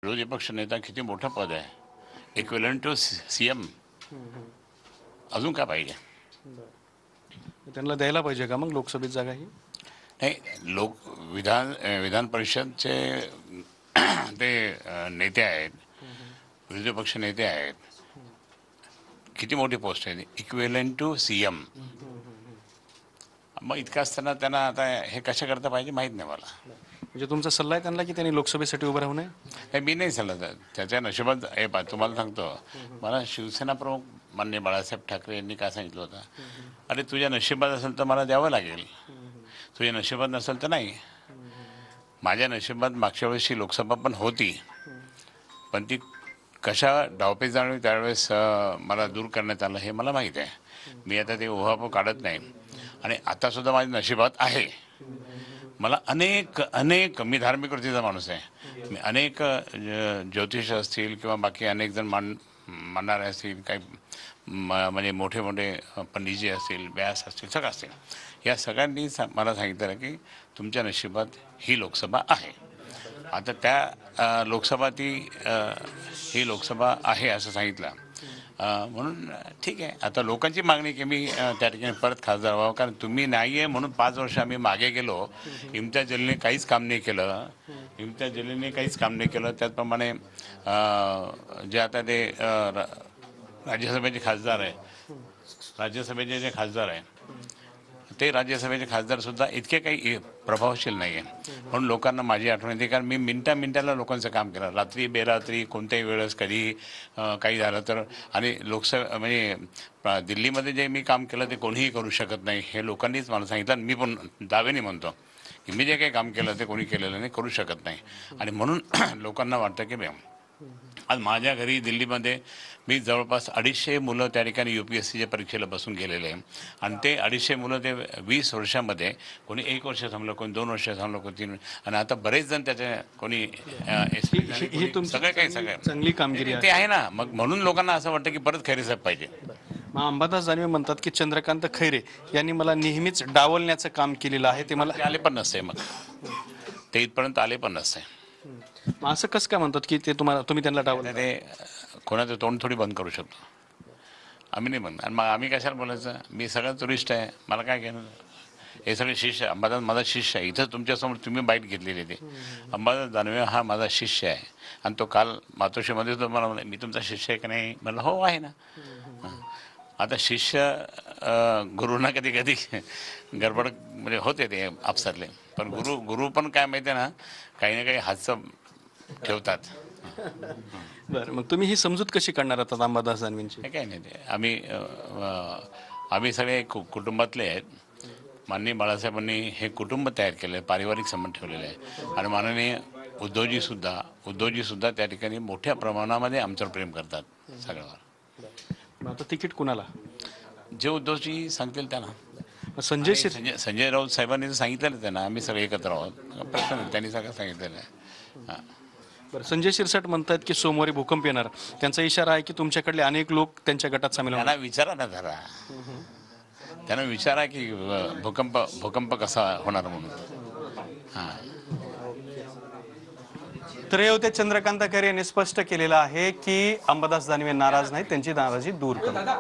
विरोधी पक्ष नेता किती मोठं पद आहे, इक्विलंट टू सीएम. अजून काय पाहिजे? त्यांना द्यायला पाहिजे का मग लोकसभेत जागा ही? नाही, विधान परिषदचे ते नेते आहेत, विरोधी पक्ष नेते आहेत. किती मोठी पोस्ट आहे, इक्विलंट टू सीएम. मग इतकं असताना त्यांना आता हे कशा करता पाहिजे माहीत नाही मला. म्हणजे तुमचा सल्ला आहे त्यांना की त्यांनी लोकसभेसाठी उभं राहू नये? हे मी नाही सल्ला त्याच्या नशिबात. हे तुम्हाला सांगतो, मला शिवसेना प्रमुख माननीय बाळासाहेब ठाकरे यांनी काय सांगितलं होतं, अरे तुझ्या नशिबात असेल तर मला द्यावं लागेल, तुझ्या नशिबात नसेल तर नाही. माझ्या नशिबात मागच्या वेळेसची लोकसभा पण होती, पण ती कशा डावपेच जाणवी त्यावेळेस मला दूर करण्यात आलं हे मला माहीत आहे. मी आता ते उहापोह काढत नाही. आणि आतासुद्धा माझ्या नशिबात आहे. मला अनेक मी धार्मिक वृत्तीचा माणूस आहे. मी अनेक ज्योतिष असतील किंवा बाकी अनेक जण मानणारे असतील, काही म्हणजे मोठे मोठे पंडितजी असतील, व्यास असतील, सगळं असतील, या सगळ्यांनी मला सांगितलं की तुमच्या नशिबात ही लोकसभा आहे. आता त्या लोकसभा ही लोकसभा आहे असं सांगितलं. म्हणून ठीक आहे. आता लोकांची मागणी की मी त्या ठिकाणी परत खासदार व्हावं, कारण तुम्ही नाही आहे म्हणून 5 वर्ष आम्ही मागे गेलो. इम्तियाज जलीलने काहीच काम नाही केलं. त्याचप्रमाणे जे आता ते राज्यसभेचे खासदार आहे, राज्यसभेचे जे खासदार आहे ते राज्यसभेचे खासदारसुद्धा इतके काही प्रभावशील नाही आहे. म्हणून लोकांना माझी आठवण येते, कारण मी मिनटाला लोकांचं काम केलं, रात्री बेरात्री कोणत्याही वेळेस कधी काही झालं तर. आणि म्हणजे दिल्लीमध्ये जे मी काम केलं ते कोणीही करू शकत नाही हे लोकांनीच मला सांगितलं. आणि मी पण दावेने म्हणतो की मी जे काही काम केलं ते कोणी केलेलं नाही, करू शकत नाही. आणि म्हणून लोकांना वाटतं की आज माझ्या घरी दिल्लीमध्ये मी जवळपास 250 मुलं त्या ठिकाणी UPSCच्या परीक्षेला बसून गेलेले आहे. आणि ते 250 मुलं ते 20 वर्षामध्ये कोणी 1 वर्ष थांबलं, कोणी 2 वर्ष थांबलं, कोणी 3. आणि आता बरेच जण त्याच्या कोणी सगळं चांगली कामगिरी ते आहे ना. मग म्हणून लोकांना असं वाटतं की परत खैरेसाहेब पाहिजे. मग अंबादास दानवे म्हणतात की चंद्रकांत खैरे यांनी मला नेहमीच डावलण्याचं काम केलेलं आहे. ते मला आले पण नसते, मग ते इथपर्यंत आले पण नसते. मग असं कसं काय म्हणतात की ते तुम्ही त्यांना डावल? ते कोणाचं तोंड थोडी बंद करू शकतो, आम्ही नाही बंद. आणि मग आम्ही कशाला बोलायचं? मी सगळं टुरिस्ट आहे, मला काय घेणं. हे सगळे शिष्य, अंबादास माझा शिष्य आहे. इथं तुमच्यासमोर तुम्ही बाईट घेतलेली ते अंबादास दानवे हा माझा शिष्य आहे. आणि तो काल मातोश्रीमध्ये तो मला म्हणला, मी तुमचा शिष्य आहे की नाही? म्हणलं हो आहे ना. आता शिष्य गुरुना कधी कधी गडबड म्हणजे होते ते अफसरले, पण गुरु पण काय माहिती आहे ना, काही ना काही हातचं ठेवतात. बरं, मग तुम्ही ही समजूत कशी काढणार आहात अंबादास दानवेंची? काही नाही, ते आम्ही सगळे कुटुंबातले आहेत. माननीय बाळासाहेबांनी हे कुटुंब तयार केलं आहे, पारिवारिक संबंध ठेवलेले आहे. आणि माननीय उद्धवजीसुद्धा त्या ठिकाणी मोठ्या प्रमाणामध्ये आमच्यावर प्रेम करतात सगळ्यावर. आता तिकीट कुणाला? जे उद्धवजी सांगतील त्यांना. संजय राऊत साहेबांनी तर सांगितलेलं त्यांना, आम्ही सगळे एकत्र आहोत. प्रश्न नाही, त्यांनी सगळं सांगितलेलं आहे. हां, बरं, संजय शिरसाट म्हणतात की सोमवारी भूकंप येणार. त्यांचा इशारा आहे की तुमच्याकडले अनेक लोक त्यांच्या गटात सामील होणार. त्यांना विचारा ना जरा, त्यांना विचारा की भूकंप कसा होणार म्हणून. हां, तर हे होते चंद्रकांत खैरे यांनी स्पष्ट केलेलं आहे की अंबादास दानवे नाराज नाहीत, त्यांची नाराजी दूर करा.